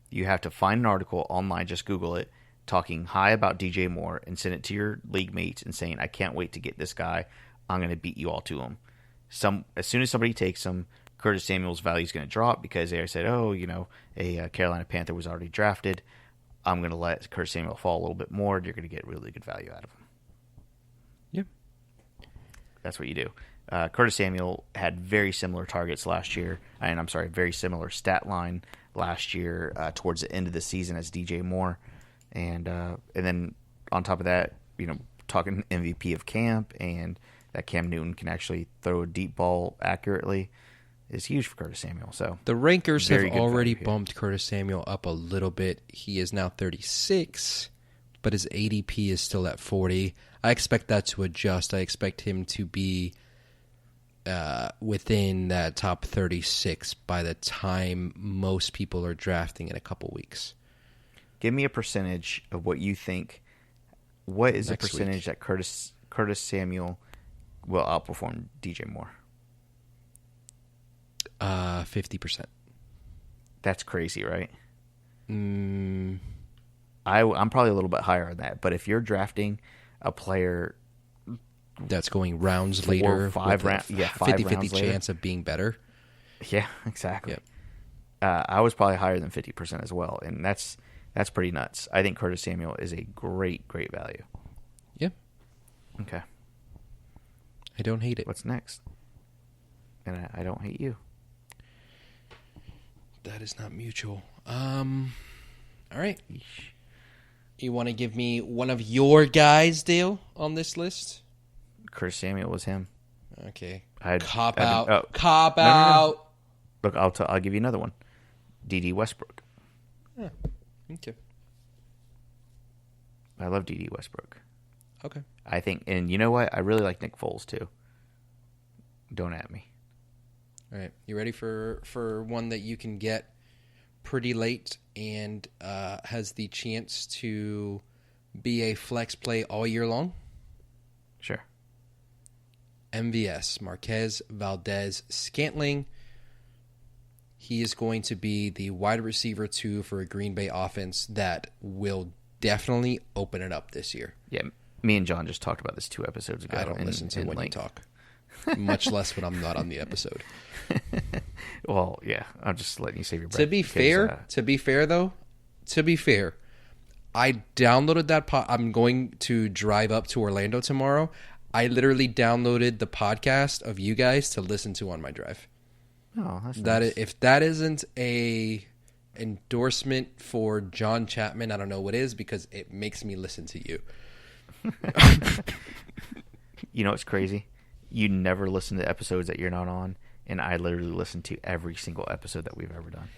you have to find an article online, just Google it, talking high about DJ Moore and send it to your league mates and saying, I can't wait to get this guy. I'm going to beat you all to him. As soon as somebody takes him, Curtis Samuel's value is going to drop because they said, oh, a Carolina Panther was already drafted. I'm going to let Curtis Samuel fall a little bit more. You're going to get really good value out of him. Yeah. That's what you do. Curtis Samuel had very similar targets last year. Very similar stat line last year towards the end of the season as DJ Moore. And then on top of that, talking MVP of camp and that Cam Newton can actually throw a deep ball accurately is huge for Curtis Samuel. So the rankers have already value. bumped Curtis Samuel up a little bit. He is now 36, but his ADP is still at 40. I expect that to adjust. I expect him to be within that top 36 by the time most people are drafting in a couple weeks. Give me a percentage of what you think. What is the percentage that Curtis Samuel will outperform DJ Moore? 50%. That's crazy, right? Mm. I'm probably a little bit higher on that. But if you're drafting a player that's going rounds later, 5 rounds, 50-50 chance of being better. Yeah, exactly. Yep. I was probably higher than 50% as well, and that's pretty nuts. I think Curtis Samuel is a great value. Yeah. Okay. I don't hate it. What's next? And I don't hate you. That is not mutual. All right. You want to give me one of your guys, Dale, on this list? Curtis Samuel was him. Okay. Cop out. No. Look, I'll give you another one. D.D. Westbrook. Huh. Okay. I love D.D. Westbrook. Okay. I think, and you know what? I really like Nick Foles too. Don't at me. All right. You ready for one that you can get pretty late and has the chance to be a flex play all year long? Sure. MVS, Marquez Valdez Scantling. He is going to be the wide receiver 2 for a Green Bay offense that will definitely open it up this year. Yeah, me and John just talked about this 2 episodes ago. I don't listen to when you talk, much less when I'm not on the episode. Well, yeah, I'm just letting you save your breath. To be fair, I downloaded that I'm going to drive up to Orlando tomorrow. I literally downloaded the podcast of you guys to listen to on my drive. Oh, that's nice. If that isn't a endorsement for John Chapman, I don't know what is, because it makes me listen to you. You know what's crazy? You never listen to episodes that you're not on, and I literally listen to every single episode that we've ever done.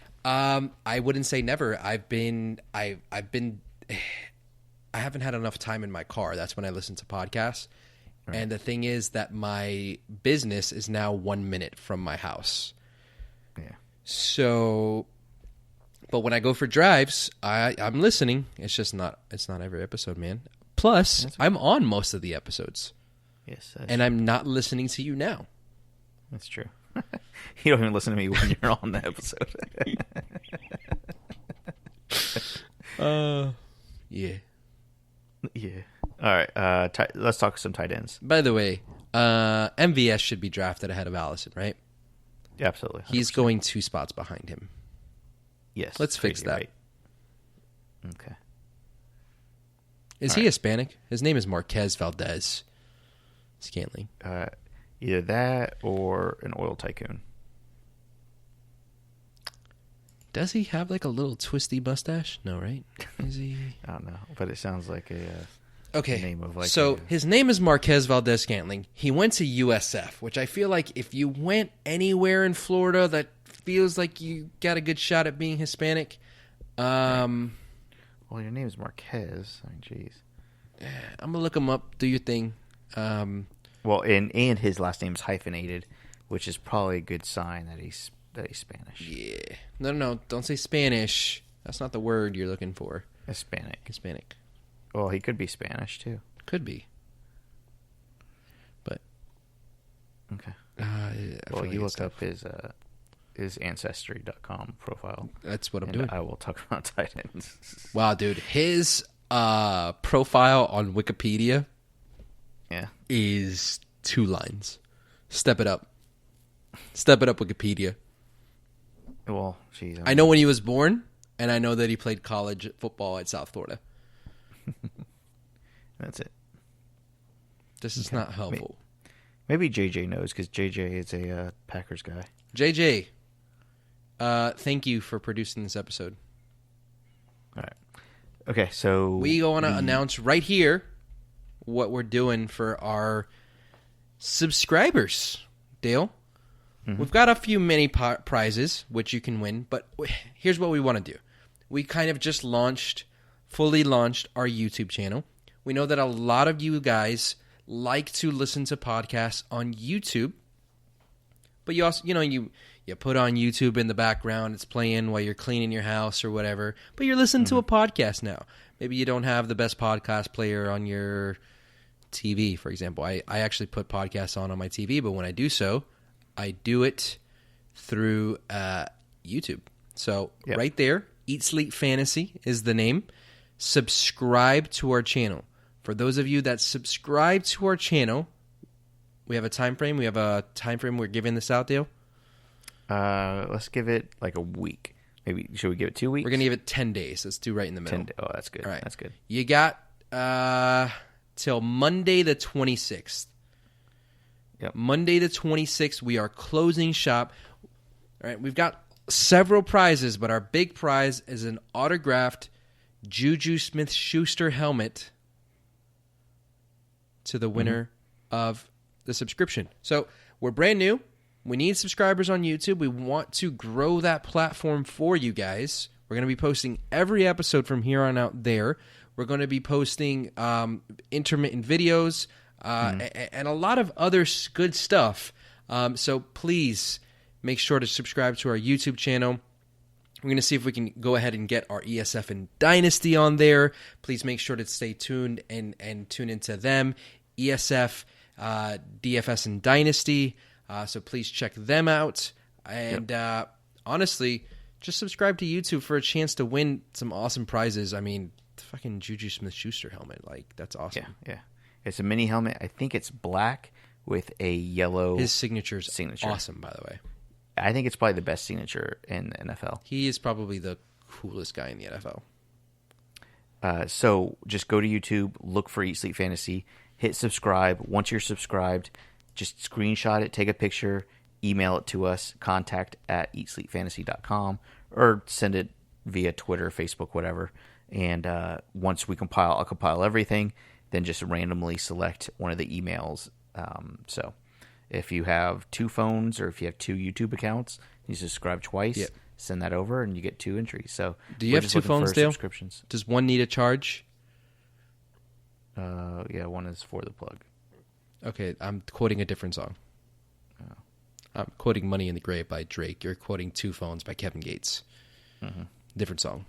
I wouldn't say never. I haven't had enough time in my car. That's when I listen to podcasts. Right. And the thing is that my business is now 1 minute from my house. Yeah. So, but when I go for drives, I'm listening. It's not every episode, man. Plus, I'm on most of the episodes. Yes. And I'm not listening to you now. That's true. You don't even listen to me when you're on the episode. Yeah. Yeah. All right. Let's talk some tight ends. By the way, MVS should be drafted ahead of Allison, right? Yeah, absolutely. 100%. He's going 2 spots behind him. Yes. Let's fix that. Right. Okay. Is he Hispanic? His name is Marquez Valdez Scantling. Either that or an oil tycoon. Does he have like a little twisty mustache? No, right? Is he? I don't know, but it sounds like a name of like. So his name is Marquez Valdez Scantling. He went to USF, which I feel like if you went anywhere in Florida, that feels like you got a good shot at being Hispanic. Well, your name is Marquez. I mean, jeez. I'm gonna look him up. Do your thing. Well, and his last name is hyphenated, which is probably a good sign that he's Spanish. Yeah. No. Don't say Spanish. That's not the word you're looking for. Hispanic. Well, he could be Spanish too. Could be. But okay. Well, you looked up his Ancestry.com profile. That's what I'm doing. I will talk about tight ends. Wow, dude. His profile on Wikipedia is 2 lines. Step it up. Step it up, Wikipedia. Well, geez. I know when he was born, and I know that he played college football at South Florida. That's it. This is not helpful. Maybe JJ knows because JJ is a Packers guy. JJ, thank you for producing this episode. All right. Okay, so We want to announce right here what we're doing for our subscribers, Dale. We've got a few mini prizes, which you can win, but here's what we want to do. We kind of just fully launched our YouTube channel. We know that a lot of you guys like to listen to podcasts on YouTube, but you also, you put on YouTube in the background, it's playing while you're cleaning your house or whatever, but you're listening to a podcast now. Maybe you don't have the best podcast player on your TV, for example. I actually put podcasts on my TV, but when I do so, I do it through YouTube. So right there, Eat Sleep Fantasy is the name. Subscribe to our channel. For those of you that subscribe to our channel, we have a time frame. We have a time frame we're giving this out, Dale. Let's give it like a week. Maybe should we give it 2 weeks? We're gonna give it 10 days. Let's do right in the middle. 10 Oh, that's good. All right. That's good. You got till Monday the 26th. Yep. Monday the 26th, we are closing shop. All right, we've got several prizes, but our big prize is an autographed Juju Smith-Schuster helmet to the winner of the subscription. So we're brand new. We need subscribers on YouTube. We want to grow that platform for you guys. We're going to be posting every episode from here on out there. We're going to be posting intermittent videos and a lot of other good stuff. So please make sure to subscribe to our YouTube channel. We're going to see if we can go ahead and get our ESF and Dynasty on there. Please make sure to stay tuned and tune into them. ESF, DFS, and Dynasty. So please check them out. And honestly, just subscribe to YouTube for a chance to win some awesome prizes. I mean, the fucking Juju Smith-Schuster helmet. Like, that's awesome. Yeah. It's a mini helmet. I think it's black with a yellow His signature's awesome, by the way. I think it's probably the best signature in the NFL. He is probably the coolest guy in the NFL. So just go to YouTube, look for Eat Sleep Fantasy, hit subscribe. Once you're subscribed, just screenshot it, take a picture, email it to us, contact@eatsleepfantasy.com, or send it via Twitter, Facebook, whatever. And once I'll compile everything, then just randomly select one of the emails. So if you have 2 phones or if you have 2 YouTube accounts, you subscribe twice, send that over, and you get 2 entries. So do you have 2 phones, Dale? Subscriptions. Does one need a charge? Yeah, one is for the plug. Okay, I'm quoting a different song. Oh. I'm quoting Money in the Grave by Drake. You're quoting 2 Phones by Kevin Gates. Different song.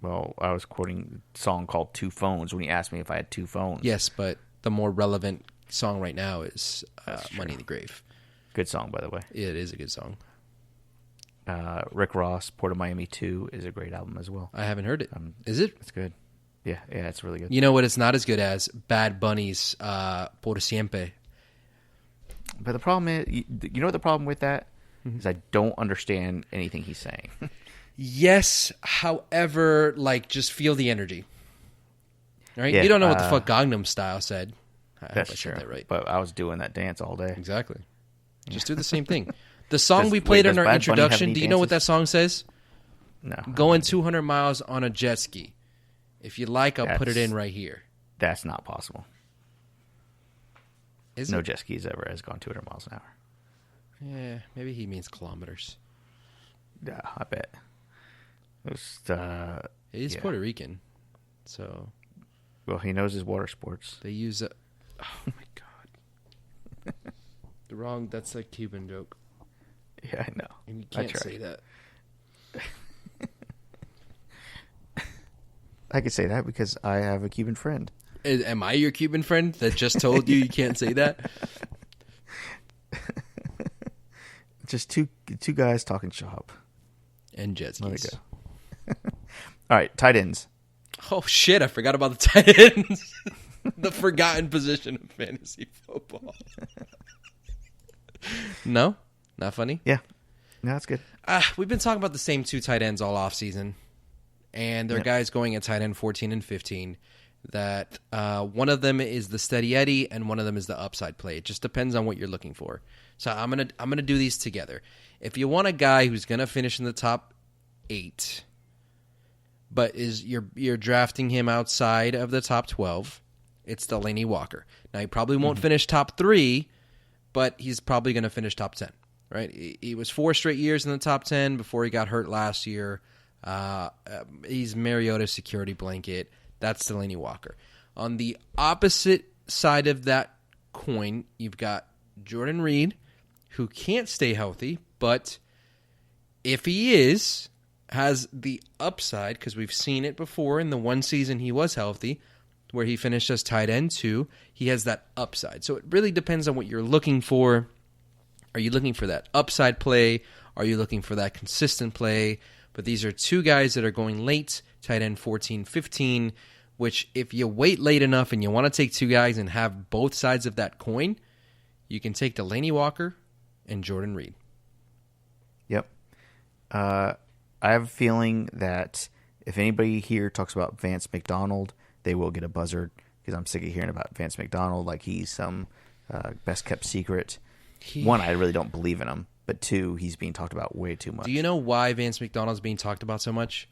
Well, I was quoting a song called 2 Phones when you asked me if I had 2 phones. Yes, but the more relevant song right now is Money in the Grave. Good song, by the way. It is a good song. Rick Ross, Port of Miami 2 is a great album as well. I haven't heard it. Is it? It's good. Yeah, it's really good. You know what it's not as good as? Bad Bunny's Por Siempre. But the problem is, you know what the problem with that is? I don't understand anything he's saying. Yes, however, just feel the energy. Right? Yeah, you don't know what the fuck Gangnam Style said. That's true. That right. But I was doing that dance all day. Exactly. Just do the same thing. The song we played in our introduction, do you know what that song says? No. Going 200 miles on a jet ski. If you like, I'll put it in right here. That's not possible. Is no it? jet skis ever has gone 200 miles an hour. Yeah, maybe he means kilometers. Yeah, I bet. He's Puerto Rican, so... Well, he knows his water sports. They use a... Oh, my God. That's a Cuban joke. Yeah, I know. And you can't say that. I could say that because I have a Cuban friend. Am I your Cuban friend that just told you can't say that? Just two guys talking shop. And jet skis. There we go. All right, tight ends. Oh, shit, I forgot about the tight ends. The forgotten position of fantasy football. No? Not funny? Yeah. No, that's good. We've been talking about the same 2 tight ends all offseason. And they're guys going at tight end 14 and 15. That one of them is the steady Eddie and one of them is the upside play. It just depends on what you're looking for. So I'm gonna do these together. If you want a guy who's gonna finish in the top 8, but you're drafting him outside of the top 12, it's Delanie Walker. Now he probably won't finish top 3, but he's probably gonna finish top 10. Right? He was 4 straight years in the top 10 before he got hurt last year. He's Mariota's security blanket. That's Delanie Walker. On the opposite side of that coin, you've got Jordan Reed, who can't stay healthy, but if he has the upside, because we've seen it before in the one season he was healthy, where he finished as tight end 2, he has that upside. So it really depends on what you're looking for. Are you looking for that upside play? Are you looking for that consistent play? But these are 2 guys that are going late, tight end 14, 15, which if you wait late enough and you want to take 2 guys and have both sides of that coin, you can take Delanie Walker and Jordan Reed. Yep. I have a feeling that if anybody here talks about Vance McDonald, they will get a buzzard because I'm sick of hearing about Vance McDonald like he's some best-kept secret. 1, I really don't believe in him. But 2, he's being talked about way too much. Do you know why Vance McDonald's being talked about so much?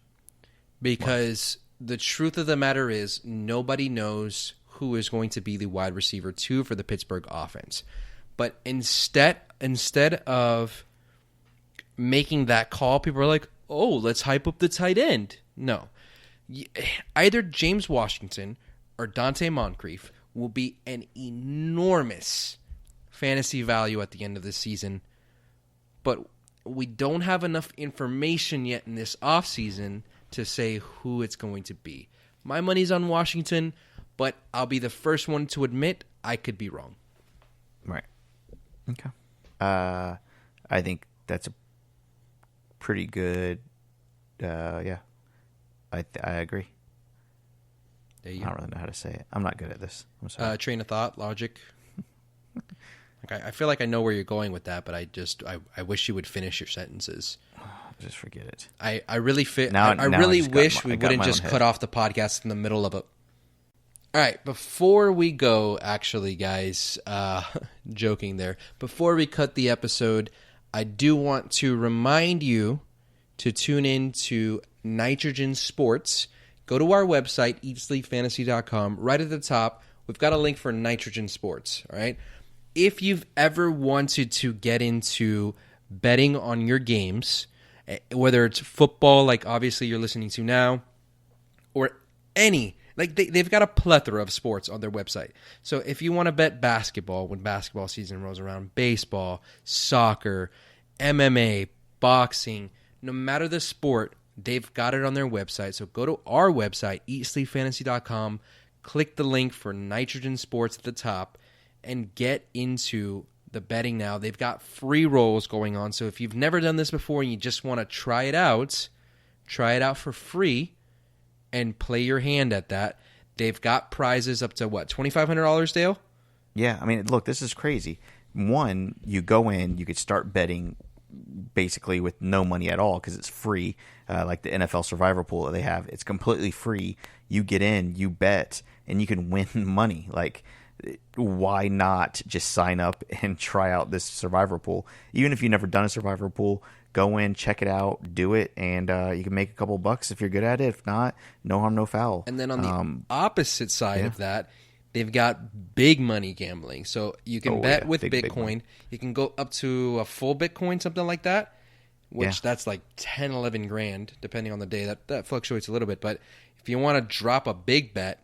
Because the truth of the matter is nobody knows who is going to be the wide receiver 2 for the Pittsburgh offense. But instead of making that call, people are like, oh, let's hype up the tight end. No. Either James Washington or Dante Moncrief will be an enormous fantasy value at the end of the season. But we don't have enough information yet in this offseason to say who it's going to be. My money's on Washington, but I'll be the first one to admit I could be wrong. Right. Okay. I think that's a pretty good, yeah. I agree. There you I don't really know how to say it. I'm not good at this. I'm sorry. Train of thought, logic. I feel like I know where you're going with that, but I wish you would finish your sentences. Just forget it. I really I wish we wouldn't just cut off the podcast in the middle of it. All right, before we go, actually, guys, joking there. Before we cut the episode, I do want to remind you to tune in to Nitrogen Sports. Go to our website, eatsleepfantasy.com. Right at the top, we've got a link for Nitrogen Sports, all right? If you've ever wanted to get into betting on your games, whether it's football, like obviously you're listening to now, or any, like they've got a plethora of sports on their website. So if you want to bet basketball when basketball season rolls around, baseball, soccer, MMA, boxing, no matter the sport, they've got it on their website. So go to our website, eatsleepfantasy.com, click the link for Nitrogen Sports at the top, and get into the betting now. They've got free rolls going on. So if you've never done this before and you just want to try it out for free and play your hand at that. They've got prizes up to what, $2,500, Dale? Yeah, I mean, look, this is crazy. 1, you go in, you could start betting basically with no money at all because it's free. Like the NFL Survivor Pool that they have, it's completely free. You get in, you bet, and you can win money. Like, why not just sign up and try out this Survivor Pool? Even if you've never done a Survivor Pool, go in, check it out, do it, and you can make a couple bucks if you're good at it. If not, no harm, no foul. And then on the opposite side of that, they've got big money gambling. So you can bet with Bitcoin. You can go up to a full Bitcoin, something like that, which that's like 10, 11 grand, depending on the day. That fluctuates a little bit. But if you want to drop a big bet,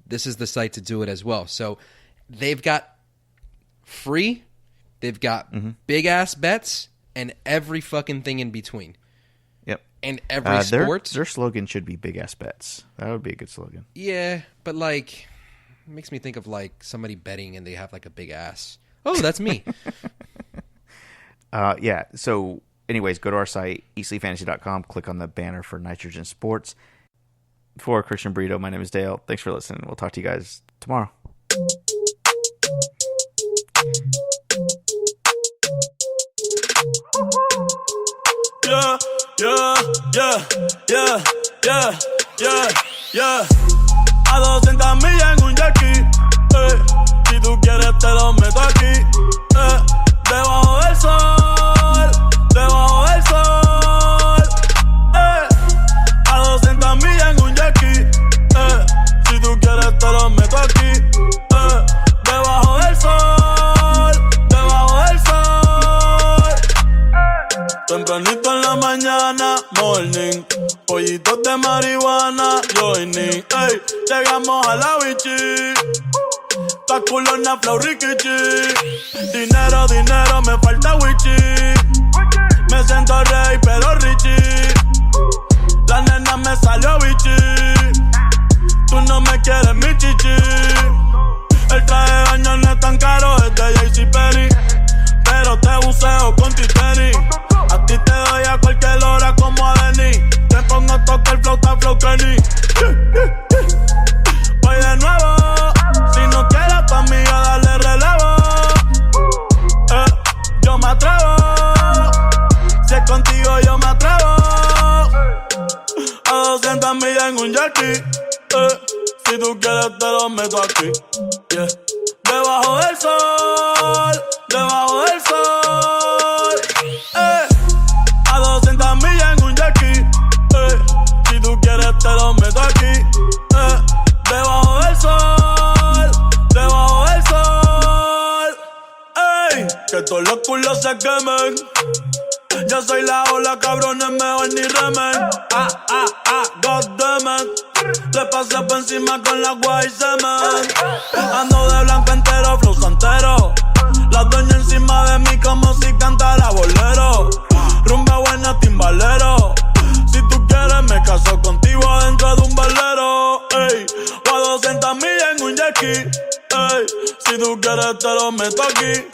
this is the site to do it as well. So they've got free, they've got big-ass bets, and every fucking thing in between. Yep. And every sport. Their slogan should be big-ass bets. That would be a good slogan. Yeah, but like, it makes me think of like somebody betting and they have like a big ass. Oh, that's me. Yeah, so anyways, go to our site, eatsleepfantasy.com, click on the banner for Nitrogen Sports. For Christian Brito, my name is Dale. Thanks for listening. We'll talk to you guys tomorrow. yeah, yeah, yeah, yeah, yeah, yeah, yeah. A 200 millas en un jet ski, si tú quieres te lo meto aquí, debajo del sol, debajo del sol, a 200 millas en un jet ski, si tú quieres te lo meto aquí, debajo del sol, debajo del sol. Tempranito en la mañana, morning, pollitos de marihuana, joining, ey, llegamos a la bichi, pa' culona flow rikichi, dinero, dinero, me falta wichi, me siento rey pero richie, la nena me salió bichi, tú no me quieres mi chichi, el traje de baño no es tan caro, es de JCPenney, pero te buceo con Titanic. A ti te doy a cualquier hora como a Denny. Te pongo a tocar flauta, flow Kenny. Voy de nuevo. Si no quieres tu amiga, dale relevo. Yo me atrevo. Si es contigo, yo me atrevo. A 200 millas en un jet ski. Si tú quieres, te lo meto aquí. Yeah. Debajo del sol. Debajo del sol. A 200 millas en un jet ski, si tú quieres te lo meto aquí, debajo del sol, debajo del sol, que todos los culos se quemen, yo soy la ola, cabrones, mejor ni remen, goddammit, le pasé por encima con la agua y semen, ando de blanco entero, flow santero, la doña encima de mí como si cantara bolero. Rumba buena, timbalero. Si tú quieres, me caso contigo adentro de un velero. Ey, o a 200 millas en un jet ski. Ey, si tú quieres, te lo meto aquí.